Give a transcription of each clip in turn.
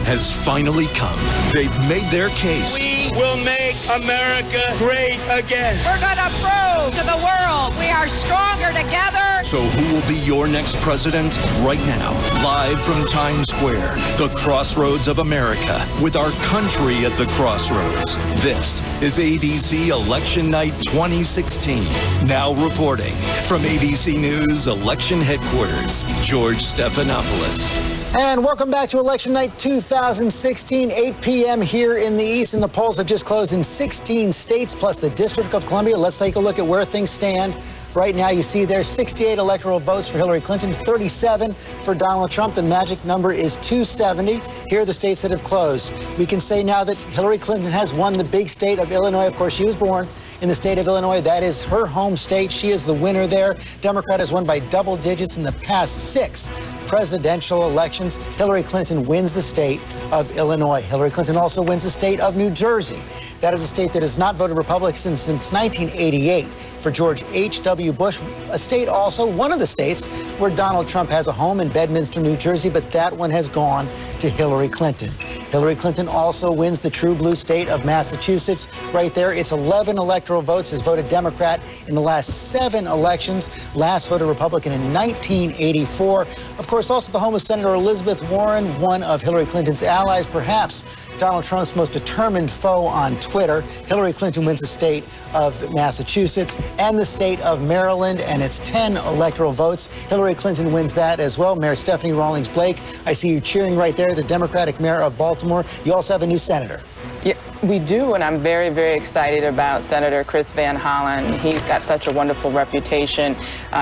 has finally come. They've made their case. We will make America great again. We're going to prove to the world we are stronger together. So who will be your next president? Right now, live from Times Square, the crossroads of America, with our country at the crossroads. This is ABC Election Night 2016. Now reporting from ABC News Election Headquarters, George Stephanopoulos. And welcome back to Election Night 2016, 8 p.m. here in the East. And the polls have just closed in 16 states, plus the District of Columbia. Let's take a look at where things stand. Right now, you see there's 68 electoral votes for Hillary Clinton, 37 for Donald Trump. The magic number is 270. Here are the states that have closed. We can say now that Hillary Clinton has won the big state of Illinois. Of course, she was born in the state of Illinois. That is her home state. She is the winner there. Democrat has won by double digits in the past 6 presidential elections. Hillary Clinton wins the state of Illinois. Hillary Clinton also wins the state of New Jersey. That is a state that has not voted Republican since 1988 for George H.W. Bush, a state also, one of the states where Donald Trump has a home in Bedminster, New Jersey, but that one has gone to Hillary Clinton. Hillary Clinton also wins the true blue state of Massachusetts. Right there, it's 11 electoral votes, has voted Democrat in the last 7 elections, last voted Republican in 1984. Of course, also the home of Senator Elizabeth Warren, one of Hillary Clinton's allies, perhaps Donald Trump's most determined foe on Twitter. Hillary Clinton wins the state of Massachusetts and the state of Maryland, and it's 10 electoral votes. Hillary Clinton wins that as well. Mayor Stephanie Rawlings Blake, I see you cheering right there, the Democratic mayor of Baltimore. You also have a new senator. Yeah, we do, and I'm very, very excited about Senator Chris Van Hollen. He's got such a wonderful reputation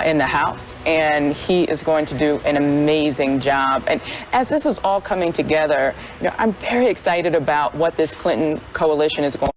in the House, and he is going to do an amazing job. And as this is all coming together, I'm very excited about what this Clinton coalition is going to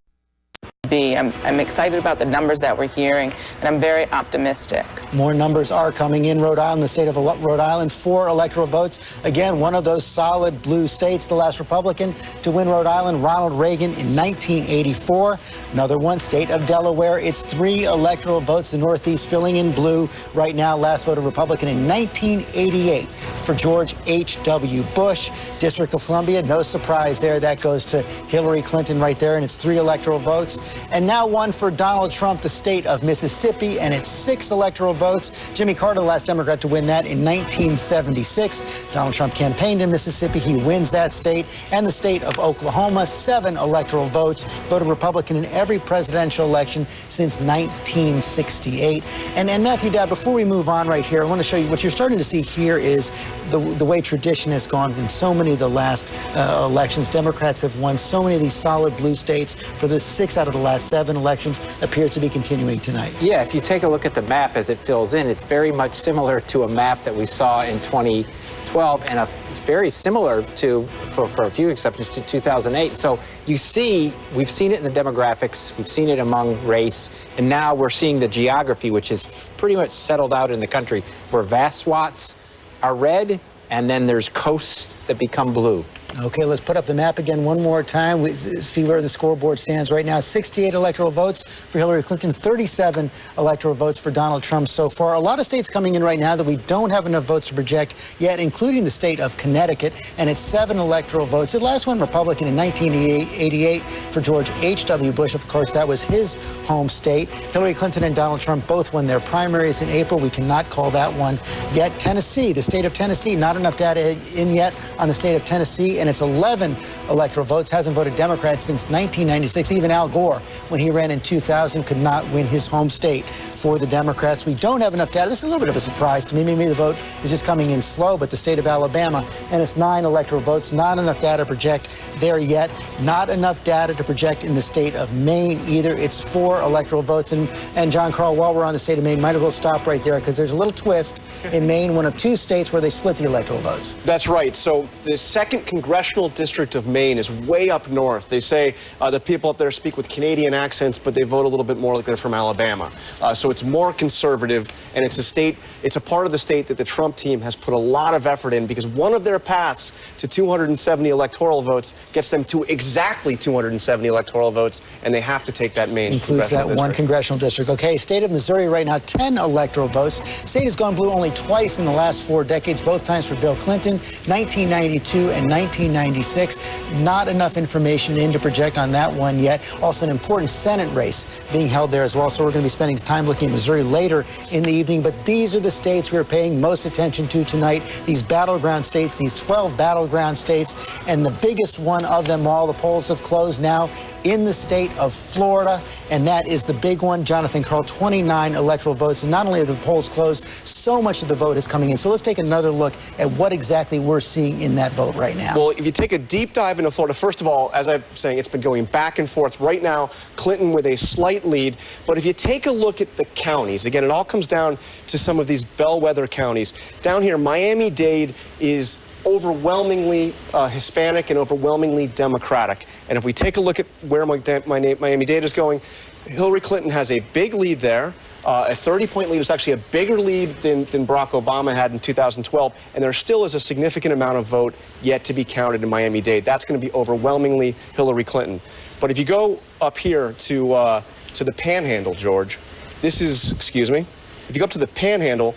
be. I'm excited about the numbers that we're hearing, and I'm very optimistic. More numbers are coming in. Rhode Island, the state of Rhode Island, 4 electoral votes. Again, one of those solid blue states, the last Republican to win Rhode Island, Ronald Reagan in 1984. Another one, state of Delaware, it's 3 electoral votes. The Northeast filling in blue right now, last voted Republican in 1988 for George H.W. Bush. District of Columbia, no surprise there. That goes to Hillary Clinton right there, and it's 3 electoral votes. And now one for Donald Trump, the state of Mississippi, and it's 6 electoral votes. Jimmy Carter, the last Democrat to win that in 1976. Donald Trump campaigned in Mississippi. He wins that state. And the state of Oklahoma, 7 electoral votes. Voted Republican in every presidential election since 1968. And Matthew Dad, before we move on right here, I want to show you what you're starting to see here is the way tradition has gone in so many of the last elections. Democrats have won so many of these solid blue states for the 6 out of the last 7 elections, appears to be continuing tonight. Yeah, if you take a look at the map as it fills in, it's very much similar to a map that we saw in 2012 and very similar to, for a few exceptions, to 2008. So you see, we've seen it in the demographics, we've seen it among race, and now we're seeing the geography, which is pretty much settled out in the country, where vast swaths are red, and then there's coasts that become blue. Okay, let's put up the map again one more time. We see where the scoreboard stands right now. 68 electoral votes for Hillary Clinton, 37 electoral votes for Donald Trump so far. A lot of states coming in right now that we don't have enough votes to project yet, including the state of Connecticut, and it's 7 electoral votes. The last one Republican in 1988 for George H.W. Bush. Of course, that was his home state. Hillary Clinton and Donald Trump both won their primaries in April. We cannot call that one yet. Tennessee, the state of Tennessee, not enough data in yet on the state of Tennessee, and it's 11 electoral votes. Hasn't voted Democrat since 1996. Even Al Gore, when he ran in 2000, could not win his home state for the Democrats. We don't have enough data. This is a little bit of a surprise to me. Maybe the vote is just coming in slow, but the state of Alabama, and it's 9 electoral votes. Not enough data to project there yet. Not enough data to project in the state of Maine either. It's 4 electoral votes. And John Carl, while we're on the state of Maine, might as well stop right there because there's a little twist in Maine, one of 2 states where they split the electoral votes. That's right. So the 2nd Congressional District of Maine is way up north. They say the people up there speak with Canadian accents, but they vote a little bit more like they're from Alabama. So it's more conservative, and it's a part of the state that the Trump team has put a lot of effort in, because one of their paths to 270 electoral votes gets them to exactly 270 electoral votes, and they have to take that Maine includes that one congressional district. Okay, state of Missouri right now, 10 electoral votes. State has gone blue only twice in the last 4 decades, both times for Bill Clinton, 1992 and 19 1496. Not enough information in to project on that one yet. Also an important Senate race being held there as well. So we're going to be spending time looking at Missouri later in the evening. But these are the states we're paying most attention to tonight. These battleground states, these 12 battleground states. And the biggest one of them all, the polls have closed now in the state of Florida. And that is the big one. Jonathan Carl, 29 electoral votes. And not only are the polls closed, so much of the vote is coming in. So let's take another look at what exactly we're seeing in that vote right now. Well, if you take a deep dive into Florida, first of all, as I'm saying, it's been going back and forth. Right now, Clinton with a slight lead. But if you take a look at the counties, again, it all comes down to some of these bellwether counties. Down here, Miami-Dade is overwhelmingly Hispanic and overwhelmingly Democratic. And if we take a look at where Miami-Dade is going, Hillary Clinton has a big lead there. A 30-point lead is actually a bigger lead than Barack Obama had in 2012, and there still is a significant amount of vote yet to be counted in Miami-Dade. That's going to be overwhelmingly Hillary Clinton. But if you go up here to the Panhandle, George, this is, excuse me, if you go up to the Panhandle,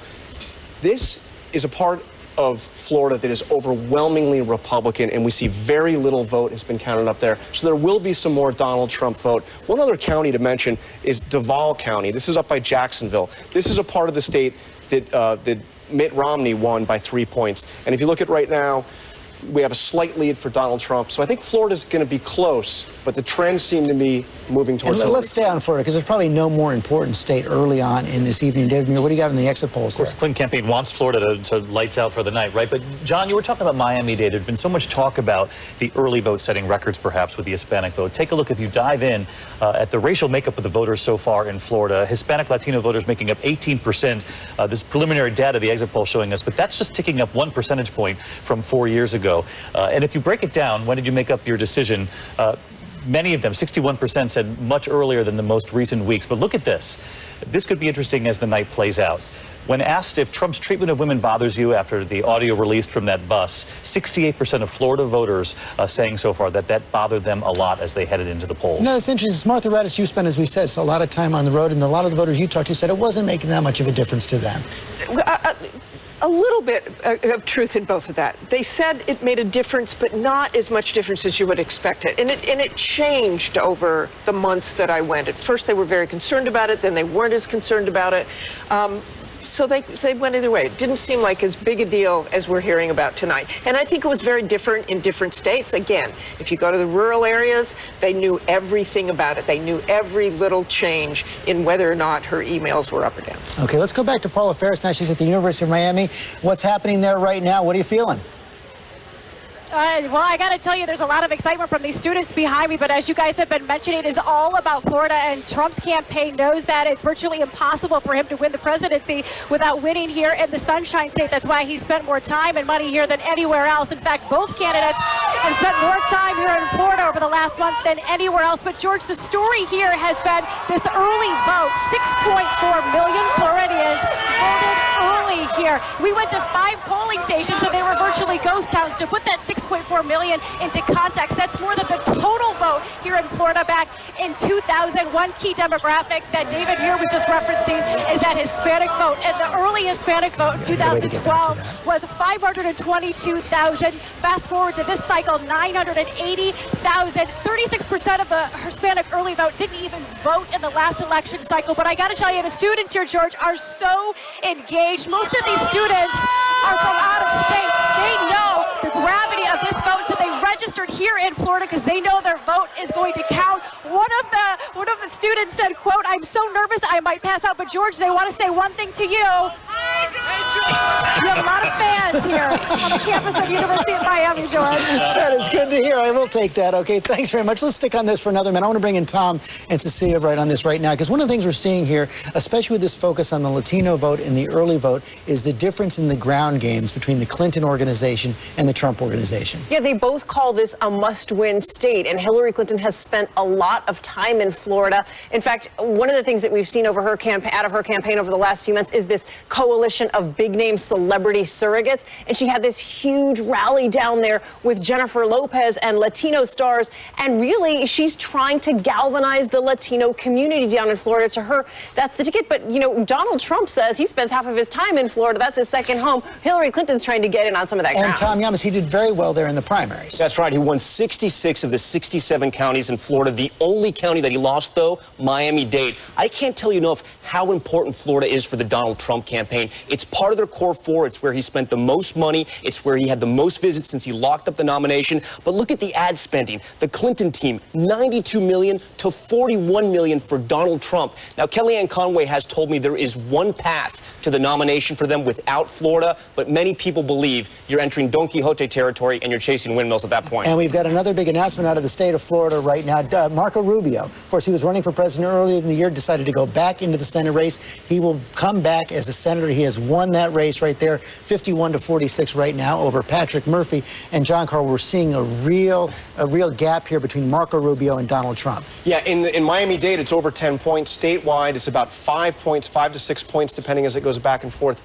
this is a part of Florida that is overwhelmingly Republican, and we see very little vote has been counted up there. So there will be some more Donald Trump vote. One other county to mention is Duval County. This is up by Jacksonville. This is a part of the state that Mitt Romney won by 3 points. And if you look at right now, we have a slight lead for Donald Trump. So I think Florida's going to be close, but the trends seem to be moving towards Hillary. Let's stay on Florida, because there's probably no more important state early on in this evening. David Muir, what do you got in the exit polls there? Of course, the Clinton campaign wants Florida to lights out for the night, right? But, John, you were talking about Miami-Dade. There's been so much talk about the early vote setting records, perhaps, with the Hispanic vote. Take a look, if you dive in, at the racial makeup of the voters so far in Florida. Hispanic Latino voters making up 18%. This preliminary data the exit poll showing us, but that's just ticking up 1 percentage point from 4 years ago. And if you break it down, when did you make up your decision? Many of them, 61%, said much earlier than the most recent weeks. But look at this. This could be interesting as the night plays out. When asked if Trump's treatment of women bothers you after the audio released from that bus, 68% of Florida voters saying so far that bothered them a lot as they headed into the polls. No, it's interesting. Martha Raddatz, you spent, as we said, a lot of time on the road, and a lot of the voters you talked to said it wasn't making that much of a difference to them. A little bit of truth in both of that. They said it made a difference, but not as much difference as you would expect it. And it changed over the months that I went. At first, they were very concerned about it. Then they weren't as concerned about it. So they went either way. It didn't seem like as big a deal as we're hearing about tonight. And I think it was very different in different states. Again, if you go to the rural areas, they knew everything about it. They knew every little change in whether or not her emails were up or down. Okay, let's go back to Paula Ferris now. She's at the University of Miami. What's happening there right now? What are you feeling? Well, I got to tell you, there's a lot of excitement from these students behind me, but as you guys have been mentioning, it's all about Florida, and Trump's campaign knows that it's virtually impossible for him to win the presidency without winning here in the Sunshine State. That's why he spent more time and money here than anywhere else. In fact, both candidates have spent more time here in Florida over the last month than anywhere else. But, George, the story here has been this early vote. 6.4 million Floridians voted early here. We went to 5 polling stations, and they were virtually ghost towns. To put that 6.4 million into context, that's more than the total vote here in Florida back in 2000. One key demographic that David Muir was just referencing is that Hispanic vote. And the early Hispanic vote in 2012 was 522,000. Fast forward to this cycle, 980,000. 36% of the Hispanic early vote didn't even vote in the last election cycle. But I got to tell you, the students here, George, are so engaged. Most of these students are from out of state. They know the gravity of this vote, so they registered here in Florida because they know their vote is going to count. One of the students said, quote, "I'm so nervous I might pass out." But George, they want to say one thing to you. You have a lot of fans here on the campus of University of Miami, George. That is good to hear. I will take that. Okay, thanks very much. Let's stick on this for another minute. I want to bring in Tom and Cecilia right on this right now, because one of the things we're seeing here, especially with this focus on the Latino vote and the early vote, is the difference in the ground games between the Clinton organization and the Trump organization. Yeah, they both call this a must-win state, and Hillary Clinton has spent a lot of time in Florida. In fact, one of the things that we've seen over her out of her campaign over the last few months is this coalition of big-name celebrity surrogates, and she had this huge rally down there with Jennifer Lopez and Latino stars. And really, she's trying to galvanize the Latino community down in Florida. To her, that's the ticket. But, you know, Donald Trump says he spends half of his time in Florida. That's his second home. Hillary Clinton's trying to get in on some of that ground. And Tom Yamas, he did very well there in the primaries. That's right. He won 66 of the 67 counties in Florida. The only county that he lost, though, Miami-Dade. I can't tell you enough how important Florida is for the Donald Trump campaign. It's part of their core four. It's where he spent the most money. It's where he had the most visits since he locked up the nomination. But look at the ad spending. The Clinton team, $92 million to $41 million for Donald Trump. Now, Kellyanne Conway has told me there is one path to the nomination for them without Florida, but many people believe you're entering Don Quixote territory and you're chasing windmills at that point. And we've got another big announcement out of the state of Florida right now. Marco Rubio, of course, he was running for president earlier in the year, decided to go back into the Senate race. He will come back as a senator. He has won that race right there, 51 to 46 right now over Patrick Murphy. And John Carl, we're seeing a real gap here between Marco Rubio and Donald Trump. Yeah, in Miami-Dade, it's over 10 points. Statewide, it's about 5 points, 5 to 6 points, depending as it goes back and forth.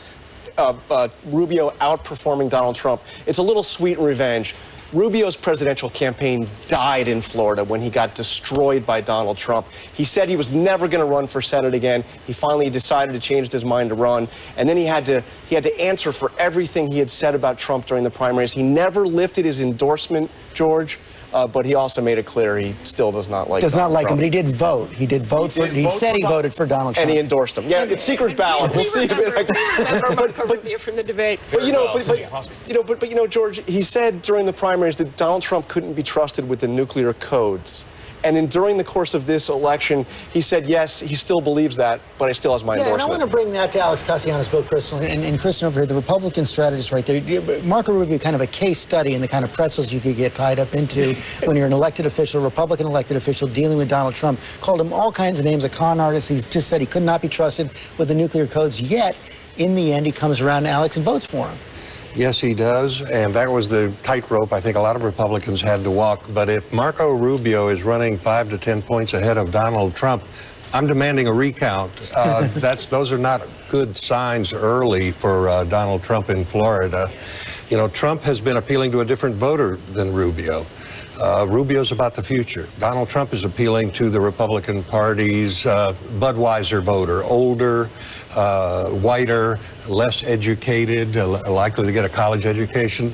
Rubio outperforming Donald Trump. It's a little sweet revenge. Rubio's presidential campaign died in Florida when he got destroyed by Donald Trump. He said he was never going to run for Senate again. He finally decided to change his mind to run. And then he had to answer for everything he had said about Trump during the primaries. He never lifted his endorsement, George. But he also made it clear he still does not like Donald Trump. Him, but he did vote. He said he voted for Donald Trump. And he endorsed him. Yeah, it's secret ballot. We'll see if it from the debate. But you know, George, he said during the primaries that Donald Trump couldn't be trusted with the nuclear codes. And then during the course of this election, he said, yes, he still believes that, but he still has my endorsement. And I want to bring that to Alex Castellanos, Bill Kristol, and Kristen over here, the Republican strategist right there. Marco Rubio, kind of a case study in the kind of pretzels you could get tied up into when you're an elected official, Republican elected official, dealing with Donald Trump. Called him all kinds of names, a con artist. He just said he could not be trusted with the nuclear codes, yet in the end, he comes around, Alex, and votes for him. Yes, he does, and that was the tightrope I think a lot of Republicans had to walk. But if Marco Rubio is running 5 to 10 points ahead of Donald Trump, I'm demanding a recount. Those are not good signs early for Donald Trump in Florida. You know, Trump has been appealing to a different voter than Rubio. Rubio's about the future. Donald Trump is appealing to the Republican Party's Budweiser voter, older, whiter, less educated, likely to get a college education.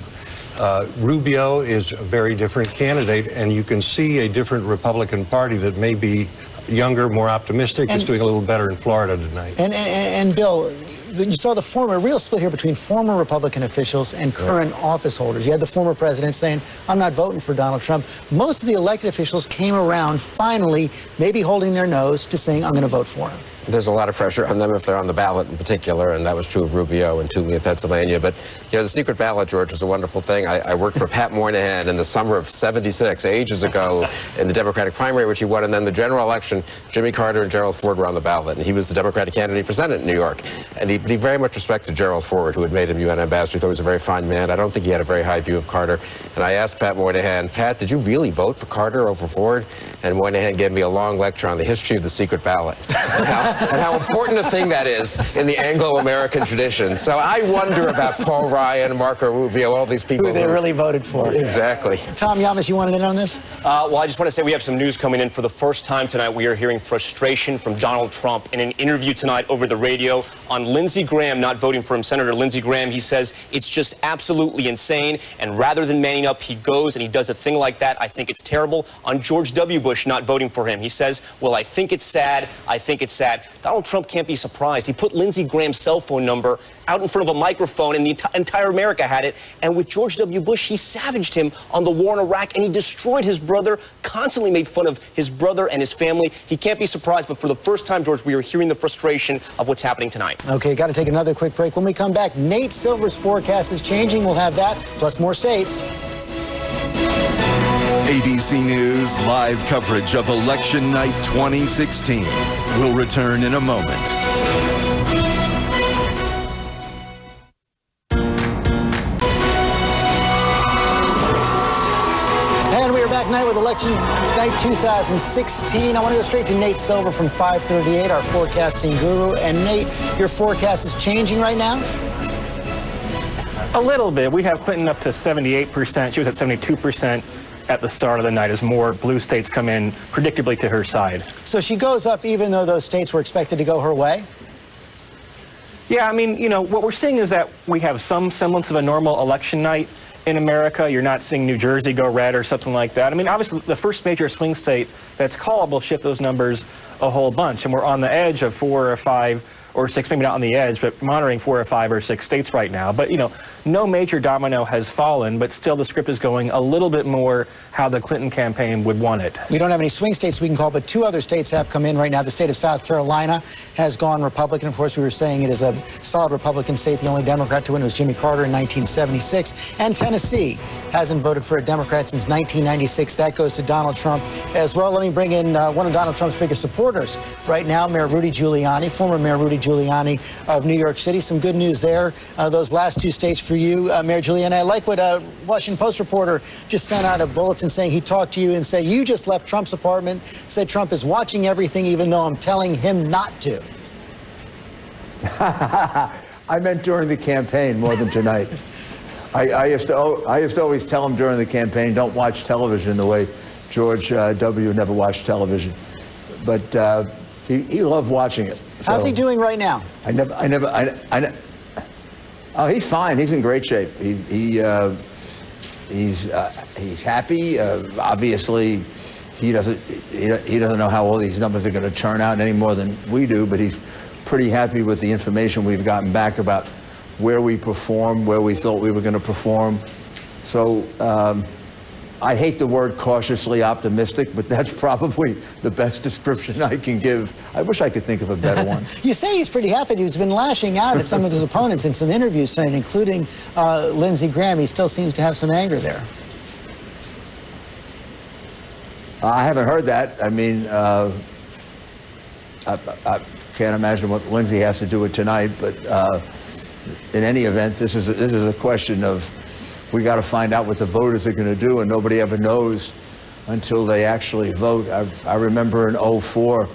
Rubio is a very different candidate, and you can see a different Republican Party that may be younger, more optimistic, is doing a little better in Florida tonight. And Bill, you saw the real split here between former Republican officials and current office holders. You had the former president saying, I'm not voting for Donald Trump. Most of the elected officials came around finally, maybe holding their nose to saying, I'm going to vote for him. There's a lot of pressure on them if they're on the ballot in particular, and that was true of Rubio and Toomey in Pennsylvania. But, you know, the secret ballot, George, was a wonderful thing. I worked for Pat Moynihan in the summer of '76, ages ago, in the Democratic primary, which he won, and then the general election, Jimmy Carter and Gerald Ford were on the ballot, and he was the Democratic candidate for Senate in New York. And he very much respected Gerald Ford, who had made him UN ambassador. He thought he was a very fine man. I don't think he had a very high view of Carter. And I asked Pat Moynihan, Pat, did you really vote for Carter over Ford? And Moynihan gave me a long lecture on the history of the secret ballot and how important a thing that is in the Anglo-American tradition. So I wonder about Paul Ryan, Marco Rubio, all these people who they really voted for. Exactly. Tom Yamas, you wanted in on this? Well, I just want to say we have some news coming in. For the first time tonight, we are hearing frustration from Donald Trump in an interview tonight over the radio on Lindsey Graham not voting for him. Senator Lindsey Graham, he says it's just absolutely insane, and rather than manning up, he goes and he does a thing like that. I think it's terrible. On George W. Bush not voting for him, he says, well, I think it's sad. I think it's sad. Donald Trump can't be surprised. He put Lindsey Graham's cell phone number out in front of a microphone, and the entire America had it. And with George W. Bush, he savaged him on the war in Iraq, and he destroyed his brother, constantly made fun of his brother and his family. He can't be surprised, but for the first time, George, we are hearing the frustration of what's happening tonight. Okay, got to take another quick break. When we come back, Nate Silver's forecast is changing. We'll have that, plus more states. ABC News live coverage of Election Night 2016 will return in a moment. And we are back tonight with Election Night 2016. I want to go straight to Nate Silver from 538, our forecasting guru. And Nate, your forecast is changing right now? A little bit. We have Clinton up to 78%. She was at 72% at the start of the night as more blue states come in predictably to her side. So she goes up even though those states were expected to go her way? Yeah, I mean, you know, what we're seeing is that we have some semblance of a normal election night in America. You're not seeing New Jersey go red or something like that. I mean, obviously, the first major swing state that's callable shift those numbers a whole bunch, and we're on the edge of 4 or 5 or 6, maybe not on the edge, but monitoring 4 or 5 or 6 states right now. But, you know, no major domino has fallen, but still the script is going a little bit more how the Clinton campaign would want it. We don't have any swing states we can call, but 2 other states have come in right now. The state of South Carolina has gone Republican. Of course, we were saying it is a solid Republican state. The only Democrat to win was Jimmy Carter in 1976. And Tennessee hasn't voted for a Democrat since 1996. That goes to Donald Trump as well. Let me bring in one of Donald Trump's biggest supporters right now, Mayor Rudy Giuliani, former Mayor Rudy Giuliani of New York City. Some good news there. Those last 2 states for you, Mayor Giuliani. I like what a Washington Post reporter just sent out a bulletin saying he talked to you and said you just left Trump's apartment, said Trump is watching everything even though I'm telling him not to. I meant during the campaign more than tonight. I used to always tell him during the campaign, don't watch television the way George W. never watched television. But he loved watching it. So how's he doing right now? Oh, he's fine. He's in great shape. He's happy. Obviously, he doesn't know how all these numbers are going to turn out any more than we do, but he's pretty happy with the information we've gotten back about where we performed, where we thought we were going to perform. So I hate the word cautiously optimistic, but that's probably the best description I can give. I wish I could think of a better one. You say he's pretty happy. He's been lashing out at some of his opponents in some interviews tonight, including Lindsey Graham. He still seems to have some anger there. I haven't heard that. I mean, I can't imagine what Lindsey has to do with tonight, but in any event, this is a question of we got to find out what the voters are going to do, and nobody ever knows until they actually vote. I remember in 2004,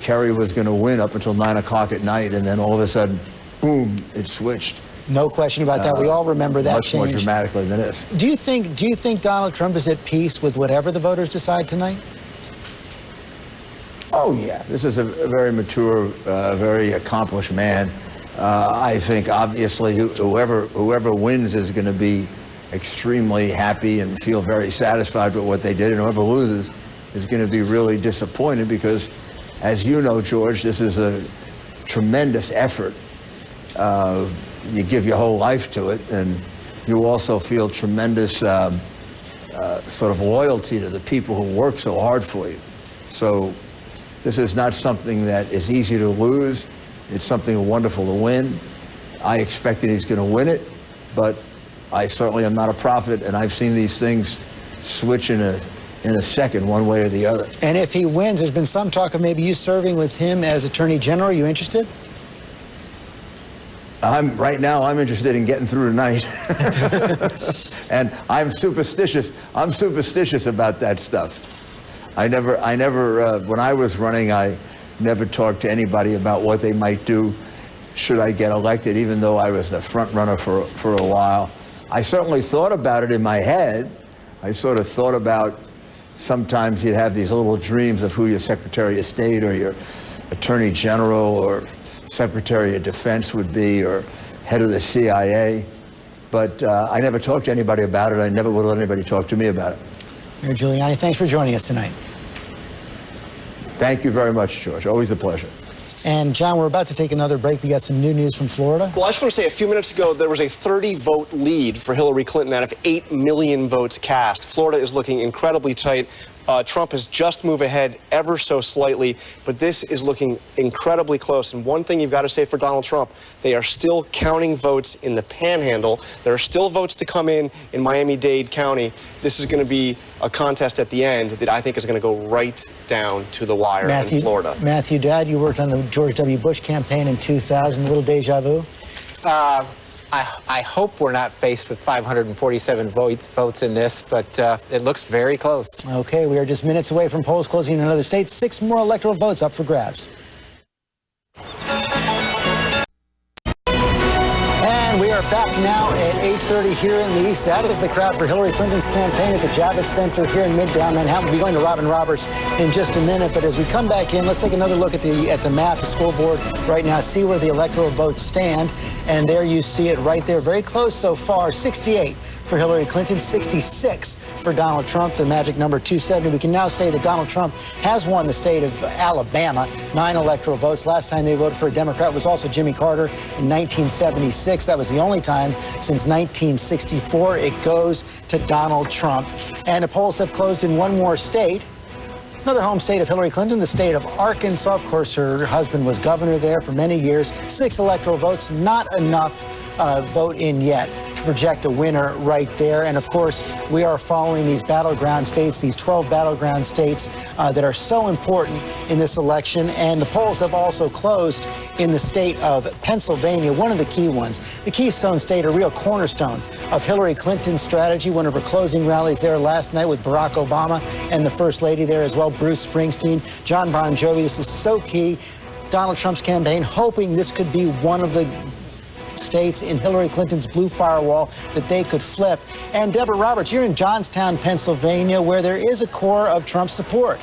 Kerry was going to win up until 9 o'clock at night, and then all of a sudden, boom, it switched. No question about that. We all remember that much change. Much more dramatically than this. Do you think Donald Trump is at peace with whatever the voters decide tonight? Oh, yeah. This is a very mature, very accomplished man. I think, obviously, whoever wins is going to be extremely happy and feel very satisfied with what they did, and whoever loses is going to be really disappointed because, as you know, George, this is a tremendous effort. You give your whole life to it, and you also feel tremendous sort of loyalty to the people who work so hard for you. So this is not something that is easy to lose. It's something wonderful to win. I expect that he's going to win it, but I certainly am not a prophet, and I've seen these things switch in a second, one way or the other. And if he wins, there's been some talk of maybe you serving with him as Attorney General. Are you interested? Right now, I'm interested in getting through tonight. And I'm superstitious. I'm superstitious about that stuff. I never, when I was running, I never talked to anybody about what they might do should I get elected, even though I was the front runner for a while. I certainly thought about it in my head. I sort of thought about sometimes you'd have these little dreams of who your Secretary of State or your Attorney General or Secretary of Defense would be, or head of the CIA. But I never talked to anybody about it. I never would let anybody talk to me about it. Mayor Giuliani, thanks for joining us tonight. Thank you very much, George. Always a pleasure. And John, we're about to take another break. We got some new news from Florida. Well, I just want to say a few minutes ago, there was a 30-vote lead for Hillary Clinton out of 8 million votes cast. Florida is looking incredibly tight. Trump has just moved ahead ever so slightly, but this is looking incredibly close. And one thing you've got to say for Donald Trump, they are still counting votes in the Panhandle. There are still votes to come in Miami-Dade County. This is going to be a contest at the end that I think is going to go right down to the wire in Florida. Matthew, Dad, you worked on the George W. Bush campaign in 2000. A little deja vu? I hope we're not faced with 547 votes in this, but it looks very close. Okay, we are just minutes away from polls closing in another state. 6 more electoral votes up for grabs. And we are back now at 8:30 here in the East. That is the crowd for Hillary Clinton's campaign at the Javits Center here in Midtown Manhattan. We'll be going to Robin Roberts in just a minute, but as we come back in, let's take another look at the map, the scoreboard right now, see where the electoral votes stand. And there you see it right there, very close so far, 68 for Hillary Clinton, 66 for Donald Trump, the magic number 270. We can now say that Donald Trump has won the state of Alabama, 9 electoral votes. Last time they voted for a Democrat was also Jimmy Carter in 1976. That was the only time since 1964 it goes to Donald Trump. And the polls have closed in one more state. Another home state of Hillary Clinton, the state of Arkansas. Of course, her husband was governor there for many years. 6 electoral votes, not enough vote in yet to project a winner right there. And of course, we are following these battleground states, these 12 battleground states that are so important in this election. And the polls have also closed in the state of Pennsylvania, one of the key ones. The Keystone State, a real cornerstone of Hillary Clinton's strategy. One of her closing rallies there last night with Barack Obama and the First Lady there as well, Bruce Springsteen, John Bon Jovi. This is so key. Donald Trump's campaign hoping this could be one of the states in Hillary Clinton's blue firewall that they could flip. And Deborah Roberts, you're in Johnstown, Pennsylvania, where there is a core of Trump support.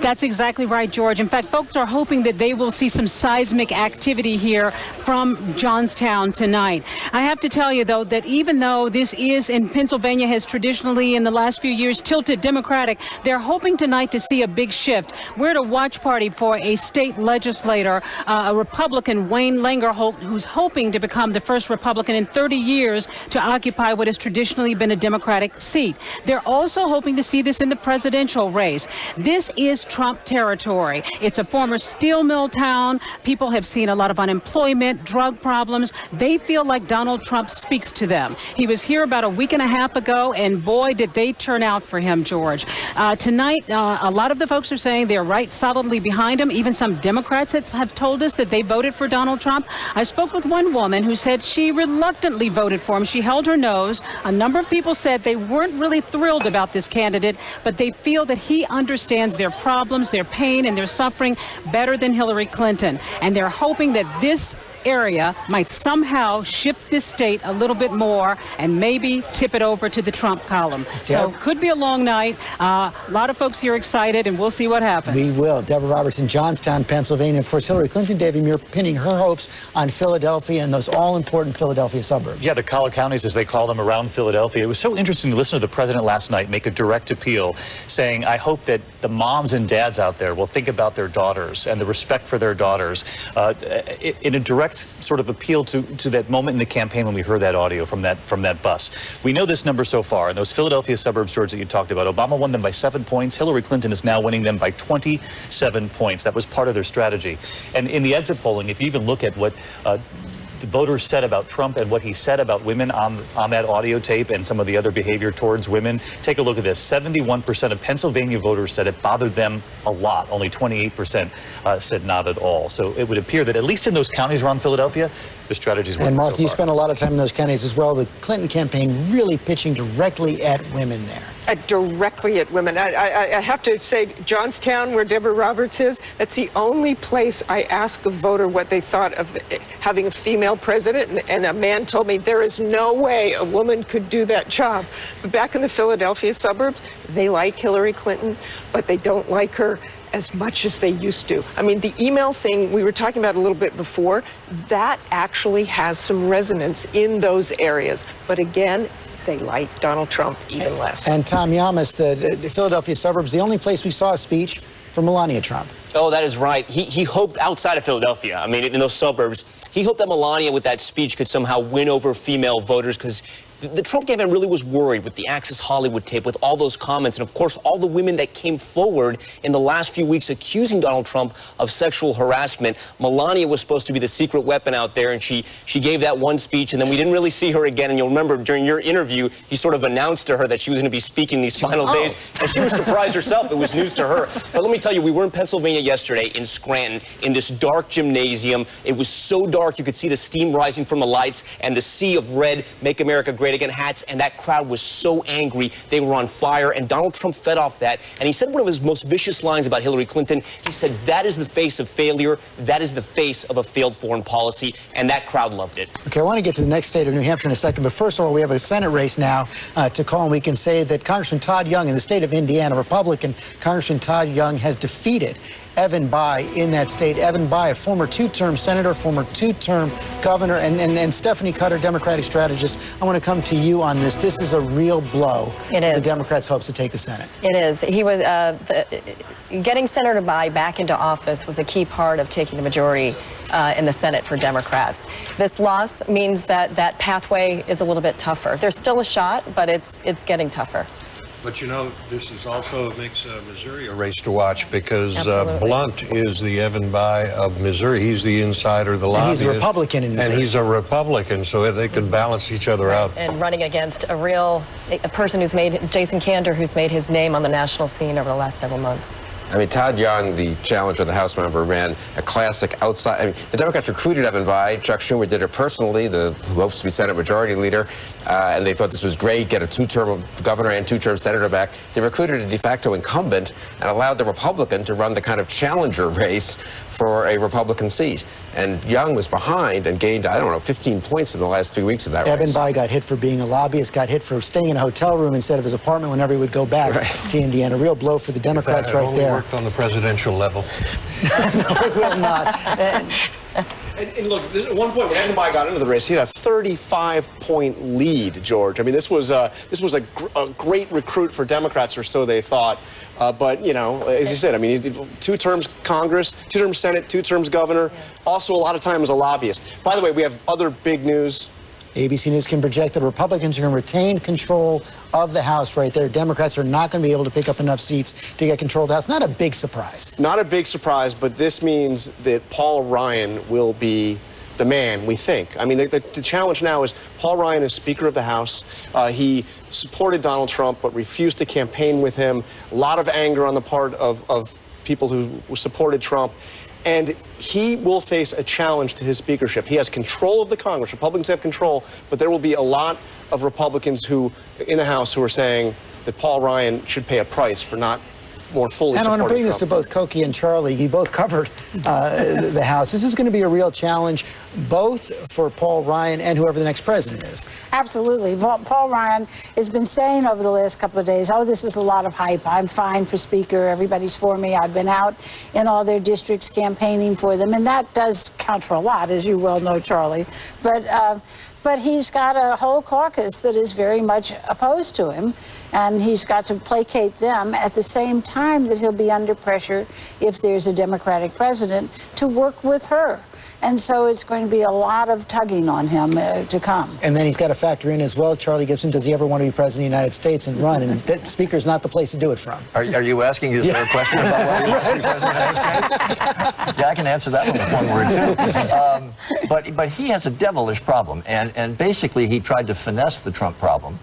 That's exactly right, George. In fact, folks are hoping that they will see some seismic activity here from Johnstown tonight. I have to tell you, though, that even though this is in Pennsylvania has traditionally in the last few years tilted Democratic, they're hoping tonight to see a big shift. We're at a watch party for a state legislator, a Republican, Wayne Langerholt, who's hoping to become the first Republican in 30 years to occupy what has traditionally been a Democratic seat. They're also hoping to see this in the presidential race. This is Trump territory. It's a former steel mill town. People have seen a lot of unemployment, drug problems. They feel like Donald Trump speaks to them. He was here about a week and a half ago, and boy, did they turn out for him, George. Tonight, a lot of the folks are saying they're right solidly behind him. Even some Democrats have told us that they voted for Donald Trump. I spoke with one woman who said she reluctantly voted for him. She held her nose. A number of people said they weren't really thrilled about this candidate, but they feel that he understands their problems, their pain, and their suffering better than Hillary Clinton. And they're hoping that this area might somehow shift this state a little bit more and maybe tip it over to the Trump column. Yep. So could be a long night. A lot of folks here excited, and we'll see what happens. We will. Deborah Roberts in Johnstown, Pennsylvania. Of course, Hillary Clinton, David Muir, pinning her hopes on Philadelphia and those all-important Philadelphia suburbs. Yeah, the collar counties, as they call them, around Philadelphia. It was so interesting to listen to the president last night make a direct appeal, saying, I hope that the moms and dads out there will think about their daughters and the respect for their daughters in a direct sort of appeal to that moment in the campaign when we heard that audio from that bus. We know this number so far, and those Philadelphia suburbs, George, that you talked about, Obama won them by 7 points. Hillary Clinton is now winning them by 27 points. That was part of their strategy. And in the exit polling, if you even look at what the voters said about Trump and what he said about women on that audio tape and some of the other behavior towards women. Take a look at this. 71% of Pennsylvania voters said it bothered them a lot. Only 28% said not at all. So it would appear that at least in those counties around Philadelphia, the strategy's working. And Martha, so you far. spent a lot of time in those counties as well. The Clinton campaign really pitching directly at women there. Directly at women. I have to say, Johnstown, where Deborah Roberts is, that's the only place I ask a voter what they thought of having a female president, and a man told me there is no way a woman could do that job. But back in the Philadelphia suburbs, they like Hillary Clinton, but they don't like her as much as they used to. I mean, the email thing we were talking about a little bit before, that actually has some resonance in those areas. But again, they like Donald Trump even less. And Tom Yamas, the Philadelphia suburbs, the only place we saw a speech from Melania Trump. Oh, that is right. He hoped outside of Philadelphia, I mean, in those suburbs, he hoped that Melania with that speech could somehow win over female voters, because the Trump campaign really was worried with the Access Hollywood tape, with all those comments, and of course all the women that came forward in the last few weeks accusing Donald Trump of sexual harassment. Melania was supposed to be the secret weapon out there, and she gave that one speech, and then we didn't really see her again. And you'll remember during your interview, he sort of announced to her that she was going to be speaking these final days, and she was surprised herself. It was news to her. But let me tell you, we were in Pennsylvania yesterday in Scranton in this dark gymnasium. It was so dark you could see the steam rising from the lights and the sea of red, Make America Great Great Again hats, and that crowd was so angry. They were on fire, and Donald Trump fed off that. And he said one of his most vicious lines about Hillary Clinton. He said, that is the face of failure. That is the face of a failed foreign policy. And that crowd loved it. Okay, I want to get to the next state of New Hampshire in a second, but first of all, we have a Senate race now to call, and we can say that Congressman Todd Young in the state of Indiana, Republican, Congressman Todd Young has defeated Evan Bayh in that state. Evan Bayh, a former two-term senator, former two-term governor, and Stephanie Cutter, Democratic strategist. I want to come to you on this. This is a real blow. It is. The Democrats' hopes to take the Senate. It is. He was getting Senator Bayh back into office was a key part of taking the majority in the Senate for Democrats. This loss means that that pathway is a little bit tougher. There's still a shot, but it's getting tougher. But you know, this is also makes Missouri a race to watch because Absolutely. Blunt is the Evan Bayh of Missouri. He's the insider, the lobbyist. And he's a Republican in Missouri. And he's a Republican, so they could balance each other out. And running against a person who's made, Jason Kander, who's made his name on the national scene over the last several months. I mean, Todd Young, the challenger, the House member, ran a classic outside. I mean, the Democrats recruited Evan Bayh. Chuck Schumer did it personally, who hopes to be Senate Majority Leader, and they thought this was great, get a two-term governor and two-term senator back. They recruited a de facto incumbent and allowed the Republican to run the kind of challenger race for a Republican seat. And Young was behind and gained, I don't know, 15 points in the last 3 weeks of that Evan race. Bayh got hit for being a lobbyist, got hit for staying in a hotel room instead of his apartment whenever he would go back to Indiana. Real blow for the Democrats right there. Worked on the presidential level. No, it will not. And look, at one point when Evan Bayh got into the race, he had a 35-point lead, George. I mean, this was a great recruit for Democrats, or so they thought. But, you know, as you said, I mean, he did 2 terms Congress, 2 terms Senate, 2 terms governor, also a lot of time as a lobbyist. By the way, we have other big news. ABC News can project that Republicans are going to retain control of the House right there. Democrats are not going to be able to pick up enough seats to get control of the House. Not a big surprise. Not a big surprise, but this means that Paul Ryan will be the man, we think. I mean, the challenge now is Paul Ryan is Speaker of the House. He supported Donald Trump, but refused to campaign with him. A lot of anger on the part of people who supported Trump. And he will face a challenge to his speakership. He has control of the Congress. Republicans have control, but there will be a lot of Republicans who, in the House, who are saying that Paul Ryan should pay a price for not more fully supporting Trump. And I want to bring this to both Koki and Charlie. You both covered the House. This is going to be a real challenge, both for Paul Ryan and whoever the next president is. Absolutely. Paul Ryan has been saying over the last couple of days, oh, this is a lot of hype. I'm fine for Speaker. Everybody's for me. I've been out in all their districts campaigning for them. And that does count for a lot, as you well know, Charlie. But he's got a whole caucus that is very much opposed to him, and he's got to placate them at the same time that he'll be under pressure if there's a Democratic president to work with her. And so it's going to be a lot of tugging on him to come. And then he's got to factor in as well, Charlie Gibson, does he ever want to be president of the United States and run? And that Speaker's not the place to do it from. Are you asking, is there a question about whether he wants to be president of the United States? Yeah, I can answer that one with one word, too. But he has a devilish problem, and basically he tried to finesse the Trump problem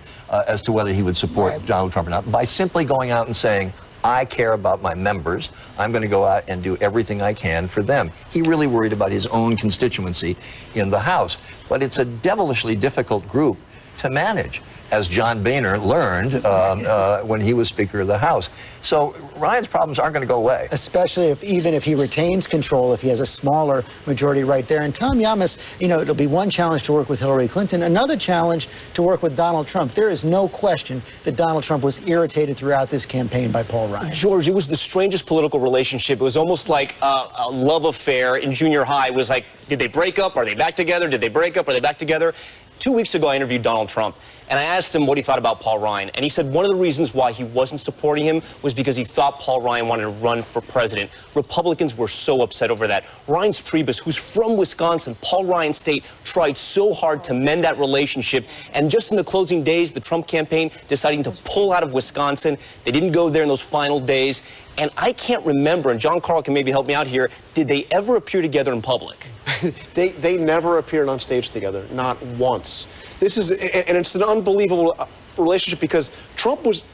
as to whether he would support Donald Trump or not by simply going out and saying, I care about my members. I'm going to go out and do everything I can for them. He really worried about his own constituency in the House. But it's a devilishly difficult group to manage, as John Boehner learned when he was Speaker of the House. So Ryan's problems aren't going to go away. Especially even if he retains control, if he has a smaller majority right there. And Tom Yamas, you know, it'll be one challenge to work with Hillary Clinton, another challenge to work with Donald Trump. There is no question that Donald Trump was irritated throughout this campaign by Paul Ryan. George, it was the strangest political relationship. It was almost like a love affair in junior high. It was like, did they break up? Are they back together? Did they break up? Are they back together? 2 weeks ago, I interviewed Donald Trump, and I asked him what he thought about Paul Ryan. And he said one of the reasons why he wasn't supporting him was because he thought Paul Ryan wanted to run for president. Republicans were so upset over that. Reince Priebus, who's from Wisconsin, Paul Ryan's state, tried so hard to mend that relationship. And just in the closing days, the Trump campaign deciding to pull out of Wisconsin. They didn't go there in those final days. And I can't remember, and John Carl can maybe help me out here, did they ever appear together in public? They never appeared on stage together, not once. This is, and it's an unbelievable relationship because Trump was,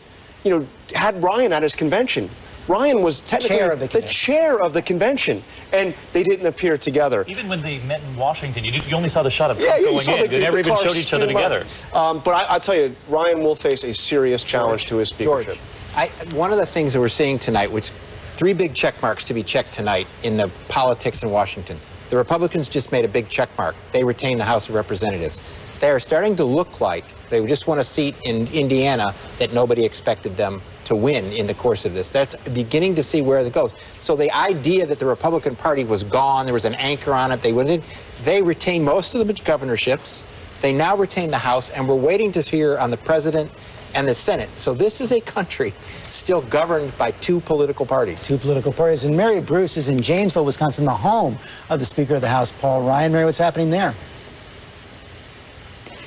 you know, had Ryan at his convention. Ryan was technically the chair of the convention, and they didn't appear together. Even when they met in Washington, you only saw the shot of Trump you going saw in. They never even showed each other together. But I'll tell you, Ryan will face a serious challenge to his speakership. One of the things that we're seeing tonight, which 3 big check marks to be checked tonight in the politics in Washington. The Republicans just made a big check mark. They retain the House of Representatives. They are starting to look like they just won a seat in Indiana that nobody expected them to win in the course of this. That's beginning to see where it goes. So the idea that the Republican Party was gone, there was an anchor on it, they retain most of the governorships. They now retain the House, and we're waiting to hear on the president and the Senate. So this is a country still governed by 2 political parties. 2 political parties. And Mary Bruce is in Janesville, Wisconsin, the home of the Speaker of the House, Paul Ryan. Mary, what's happening there?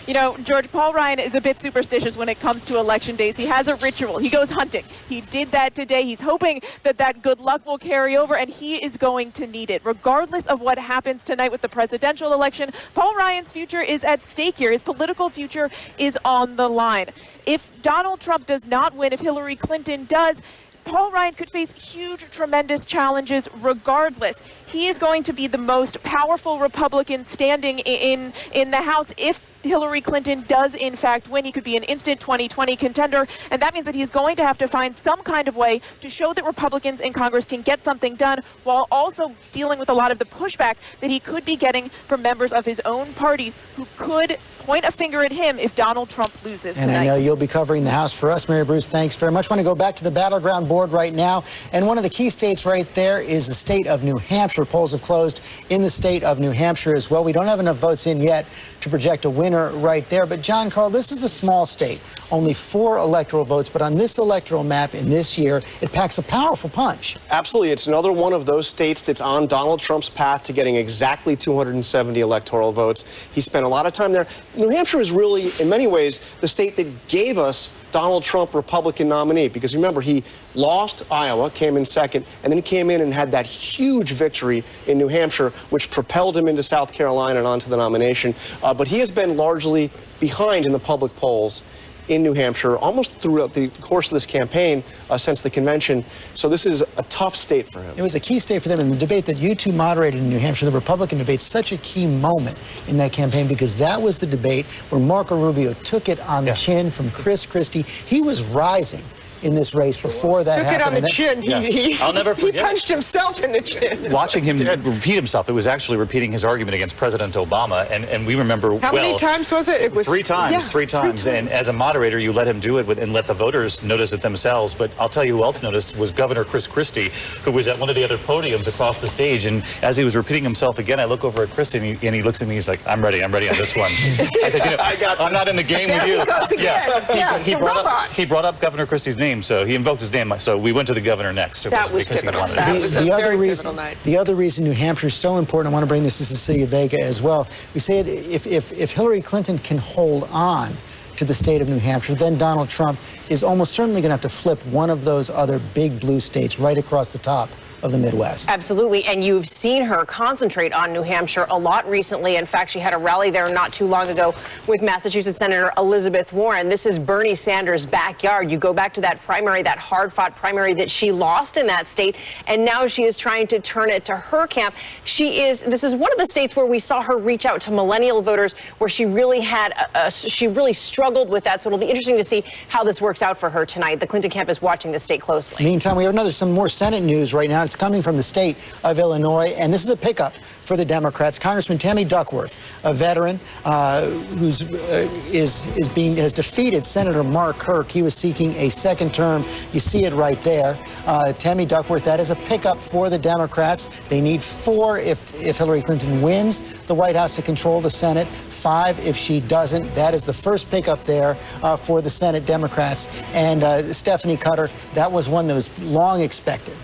You know, George, Paul Ryan is a bit superstitious when it comes to election days. He has a ritual. He goes hunting. He did that today. He's hoping that that good luck will carry over, and he is going to need it. Regardless of what happens tonight with the presidential election, Paul Ryan's future is at stake here. His political future is on the line. If Donald Trump does not win, if Hillary Clinton does, Paul Ryan could face huge, tremendous challenges regardless. He is going to be the most powerful Republican standing in the House if Hillary Clinton does in fact win. He could be an instant 2020 contender, and that means that he's going to have to find some kind of way to show that Republicans in Congress can get something done while also dealing with a lot of the pushback that he could be getting from members of his own party who could point a finger at him if Donald Trump loses tonight. And I know you'll be covering the House for us, Mary Bruce. Thanks very much. I want to go back to the battleground board right now, and one of the key states right there is the state of New Hampshire. Polls have closed in the state of New Hampshire as well. We don't have enough votes in yet to project a winner right there. But John Carl, this is a small state, only 4 electoral votes, but on this electoral map in this year, it packs a powerful punch. Absolutely. It's another one of those states that's on Donald Trump's path to getting exactly 270 electoral votes. He spent a lot of time there. New Hampshire is really, in many ways, the state that gave us Donald Trump Republican nominee, because remember, he lost Iowa, came in second, and then came in and had that huge victory in New Hampshire, which propelled him into South Carolina and onto the nomination. But he has been largely behind in the public polls in New Hampshire almost throughout the course of this campaign since the convention. So this is a tough state for him. It was a key state for them in the debate that you two moderated in New Hampshire. The Republican debate, such a key moment in that campaign because that was the debate where Marco Rubio took it on the chin from Chris Christie. He was rising in this race before that happened. Took it on the chin. I'll never forget. He punched himself in the chin. Watching him repeat himself, it was actually repeating his argument against President Obama, and we remember How many times was it? It was 3 times. Yeah, 3 times. And as a moderator, you let him do it and let the voters notice it themselves. But I'll tell you who else noticed was Governor Chris Christie, who was at one of the other podiums across the stage. And as he was repeating himself again, I look over at Chris and he looks at me. He's like, "I'm ready on this one." I said, "I'm not in the game with you." He goes again. He brought up Governor Christie's name, so he invoked his name. So we went to the governor next. That was pivotal. The other reason New Hampshire is so important, I want to bring this to Cecilia Vega as well. We say if Hillary Clinton can hold on to the state of New Hampshire, then Donald Trump is almost certainly going to have to flip one of those other big blue states right across the top of the Midwest. Absolutely, and you've seen her concentrate on New Hampshire a lot recently. In fact, she had a rally there not too long ago with Massachusetts Senator Elizabeth Warren. This is Bernie Sanders' backyard. You go back to that primary, that hard-fought primary that she lost in that state, and now she is trying to turn it to her camp. This is one of the states where we saw her reach out to millennial voters, where she really she really struggled with that. So it'll be interesting to see how this works out for her tonight. The Clinton camp is watching the state closely. Meantime, we have some more Senate news right now. It's coming from the state of Illinois, and this is a pickup for the Democrats. Congressman Tammy Duckworth, a veteran has defeated Senator Mark Kirk. He was seeking a second term. You see it right there. Tammy Duckworth, that is a pickup for the Democrats. They need 4 if Hillary Clinton wins the White House to control the Senate, 5 if she doesn't. That is the first pickup there for the Senate Democrats. And Stephanie Cutter, that was one that was long expected.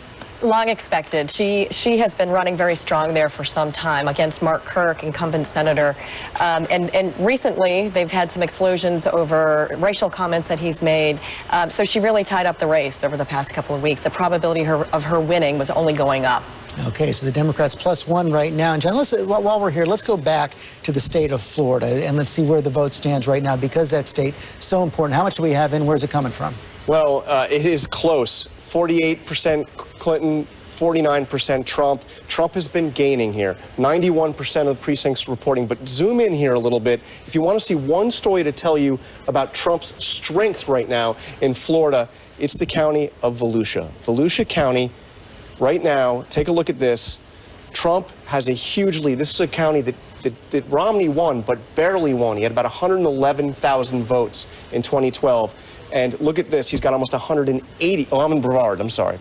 Long expected. She has been running very strong there for some time against Mark Kirk, incumbent senator. And recently, they've had some explosions over racial comments that he's made. So she really tied up the race over the past couple of weeks. The probability of her winning was only going up. Okay, so the Democrats +1 right now. And John, while we're here, let's go back to the state of Florida and let's see where the vote stands right now, because that state is so important. How much do we have in? Where's it coming from? Well, it is close. 48% Clinton, 49% Trump. Trump has been gaining here. 91% of precincts reporting. But zoom in here a little bit. If you want to see one story to tell you about Trump's strength right now in Florida, it's the county of Volusia. Volusia County, right now, take a look at this. Trump has a huge lead. This is a county that Romney won, but barely won. He had about 111,000 votes in 2012. And look at this. He's got almost 180. Oh, I'm in Brevard. I'm sorry.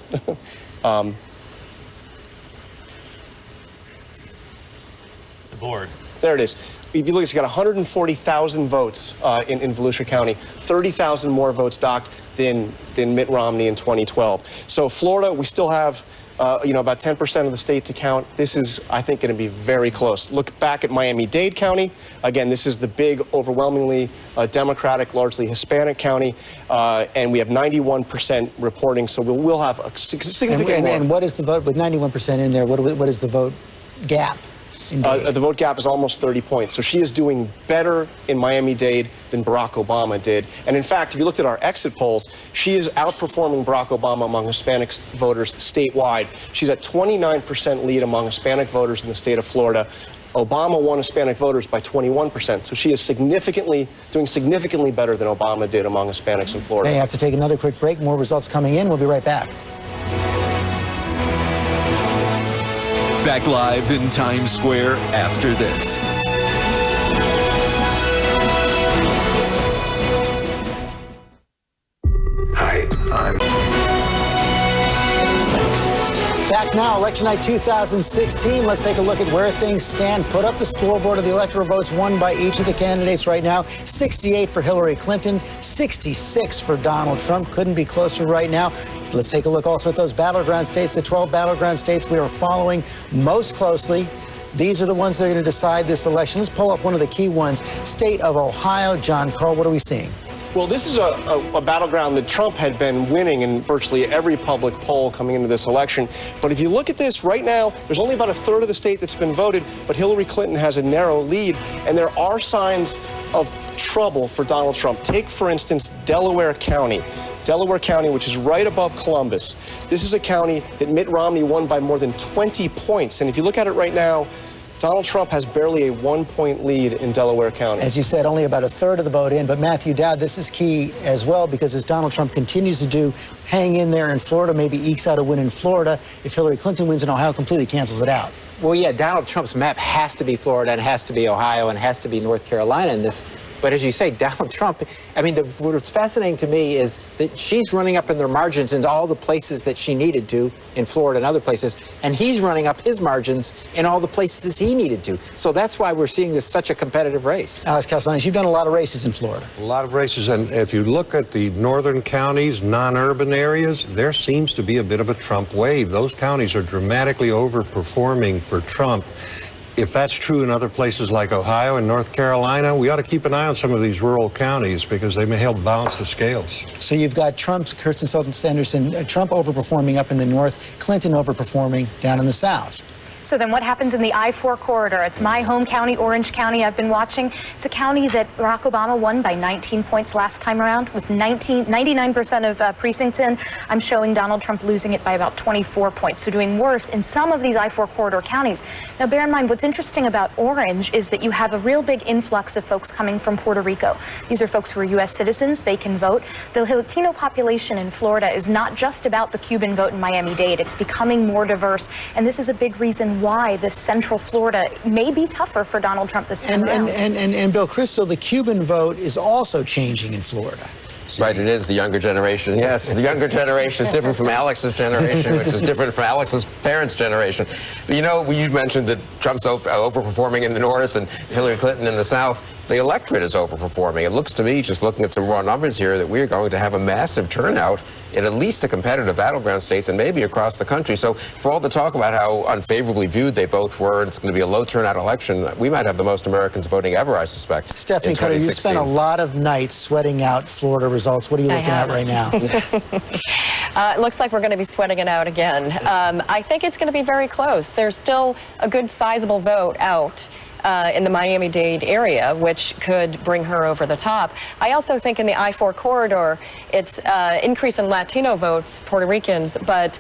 Board. There it is. If you look, he's got 140,000 votes in Volusia County, 30,000 more votes, Doc, than Mitt Romney in 2012. So Florida, we still have, about 10% of the state to count. This is, I think, going to be very close. Look back at Miami-Dade County. Again, this is the big, overwhelmingly Democratic, largely Hispanic county, and we have 91% reporting. So we'll have a significant more. And what is the vote with 91% in there? What is the vote gap? The vote gap is almost 30 points. So she is doing better in Miami-Dade than Barack Obama did. And in fact, if you looked at our exit polls, she is outperforming Barack Obama among Hispanic voters statewide. She's at 29% lead among Hispanic voters in the state of Florida. Obama won Hispanic voters by 21%. So she is doing significantly better than Obama did among Hispanics in Florida. They have to take another quick break. More results coming in. We'll be right back. Back live in Times Square after this. Hi, I'm... Back now, election night 2016. Let's take a look at where things stand. Put up the scoreboard of the electoral votes won by each of the candidates right now. 68 for Hillary Clinton, 66 for Donald Trump. Couldn't be closer right now. Let's take a look also at those battleground states, the 12 battleground states we are following most closely. These are the ones that are going to decide this election. Let's pull up one of the key ones. State of Ohio. John Carl, what are we seeing? Well, this is a battleground that Trump had been winning in virtually every public poll coming into this election. But if you look at this right now, there's only about a third of the state that's been voted, but Hillary Clinton has a narrow lead, and there are signs of trouble for Donald Trump. Take, for instance, Delaware County. Delaware County, which is right above Columbus. This is a county that Mitt Romney won by more than 20 points. And if you look at it right now, Donald Trump has barely a 1-point lead in Delaware County. As you said, only about a third of the vote in. But Matthew Dowd, this is key as well, because as Donald Trump continues to do, hang in there in Florida, maybe ekes out a win in Florida. If Hillary Clinton wins in Ohio, completely cancels it out. Well, yeah, Donald Trump's map has to be Florida and has to be Ohio and has to be North Carolina in this. But as you say, Donald Trump, I mean, what's fascinating to me is that she's running up in their margins into all the places that she needed to in Florida and other places, and he's running up his margins in all the places he needed to. So that's why we're seeing this such a competitive race. Alex Castellanos, you've done a lot of races in Florida. A lot of races, and if you look at the northern counties, non-urban areas, there seems to be a bit of a Trump wave. Those counties are dramatically overperforming for Trump. If that's true in other places like Ohio and North Carolina, we ought to keep an eye on some of these rural counties because they may help balance the scales. So you've got Trump's Kirsten Sanderson, Trump overperforming up in the north, Clinton overperforming down in the south. So then what happens in the I-4 corridor? It's my home county, Orange County. I've been watching. It's a county that Barack Obama won by 19 points last time around with 99% of precincts in. I'm showing Donald Trump losing it by about 24 points. So doing worse in some of these I-4 corridor counties. Now, bear in mind, what's interesting about Orange is that you have a real big influx of folks coming from Puerto Rico. These are folks who are U.S. citizens. They can vote. The Latino population in Florida is not just about the Cuban vote in Miami-Dade. It's becoming more diverse. And this is a big reason why this central Florida may be tougher for Donald Trump this time around. And Bill Crystal, the Cuban vote is also changing in Florida. Right, it is the younger generation. Yes, the younger generation is different from Alex's generation, which is different from Alex's parents' generation. But you know, you mentioned that Trump's overperforming in the north and Hillary Clinton in the south. The electorate is overperforming. It looks to me, just looking at some raw numbers here, that we're going to have a massive turnout in at least the competitive battleground states and maybe across the country. So for all the talk about how unfavorably viewed they both were, and it's going to be a low turnout election, we might have the most Americans voting ever, I suspect. Stephanie Cutter, you spent a lot of nights sweating out Florida results. What are you looking at right now? It looks like we're going to be sweating it out again. I think it's going to be very close. There's still a good sizable vote out in the Miami-Dade area, which could bring her over the top. I also think in the I-4 corridor, it's increase in Latino votes, Puerto Ricans, but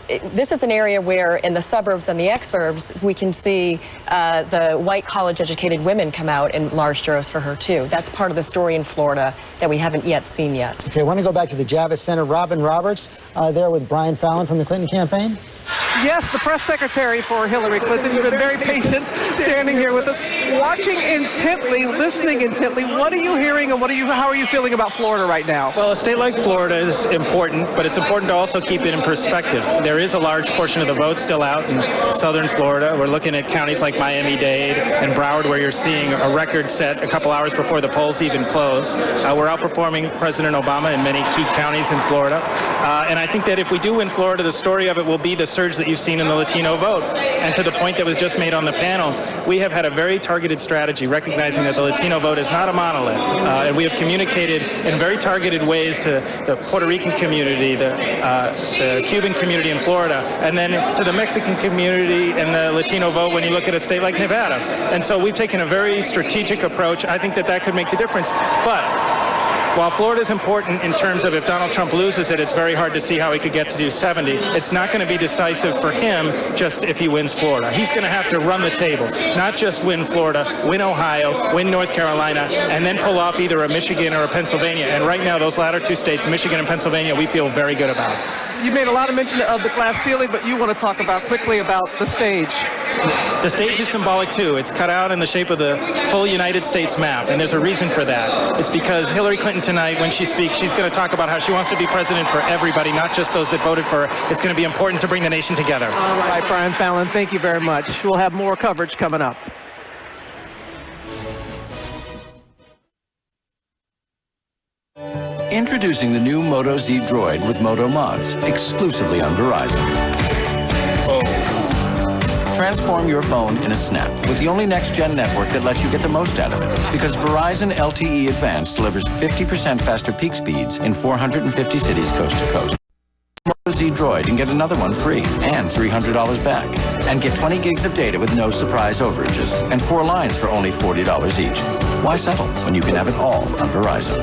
this is an area where in the suburbs and the exurbs, we can see the white college-educated women come out in large droves for her, too. That's part of the story in Florida that we haven't yet seen yet. Okay, I want to go back to the Javits Center. Robin Roberts there with Brian Fallon from the Clinton campaign. Yes, the press secretary for Hillary Clinton. You've been very patient standing here with us, watching intently, listening intently. What are you hearing and how are you feeling about Florida right now? Well, a state like Florida is important, but it's important to also keep it in perspective. There is a large portion of the vote still out in southern Florida. We're looking at counties like Miami-Dade and Broward, where you're seeing a record set a couple hours before the polls even close. We're outperforming President Obama in many key counties in Florida. And I think that if we do win Florida, the story of it will be the surge that you've seen in the Latino vote. And to the point that was just made on the panel, we have had a very targeted strategy, recognizing that the Latino vote is not a monolith. And we have communicated in very targeted ways to the Puerto Rican community, the Cuban community in Florida, and then to the Mexican community and the Latino vote when you look at a state like Nevada. And so we've taken a very strategic approach. I think that that could make the difference. But while Florida is important in terms of if Donald Trump loses it, it's very hard to see how he could get to do 70. It's not going to be decisive for him just if he wins Florida. He's going to have to run the table, not just win Florida, win Ohio, win North Carolina, and then pull off either a Michigan or a Pennsylvania. And right now, those latter two states, Michigan and Pennsylvania, we feel very good about. You made a lot of mention of the glass ceiling, but you want to talk quickly about the stage. The stage is symbolic, too. It's cut out in the shape of the full United States map, and there's a reason for that. It's because Hillary Clinton tonight, when she speaks, she's going to talk about how she wants to be president for everybody, not just those that voted for her. It's going to be important to bring the nation together. All right, Brian Fallon, thank you very much. We'll have more coverage coming up. Introducing the new Moto Z Droid with Moto Mods, exclusively on Verizon. Transform your phone in a snap with the only next-gen network that lets you get the most out of it. Because Verizon LTE Advanced delivers 50% faster peak speeds in 450 cities coast to coast. Moto Z Droid and get another one free and $300 back. And get 20 gigs of data with no surprise overages and 4 lines for only $40 each. Why settle when you can have it all on Verizon?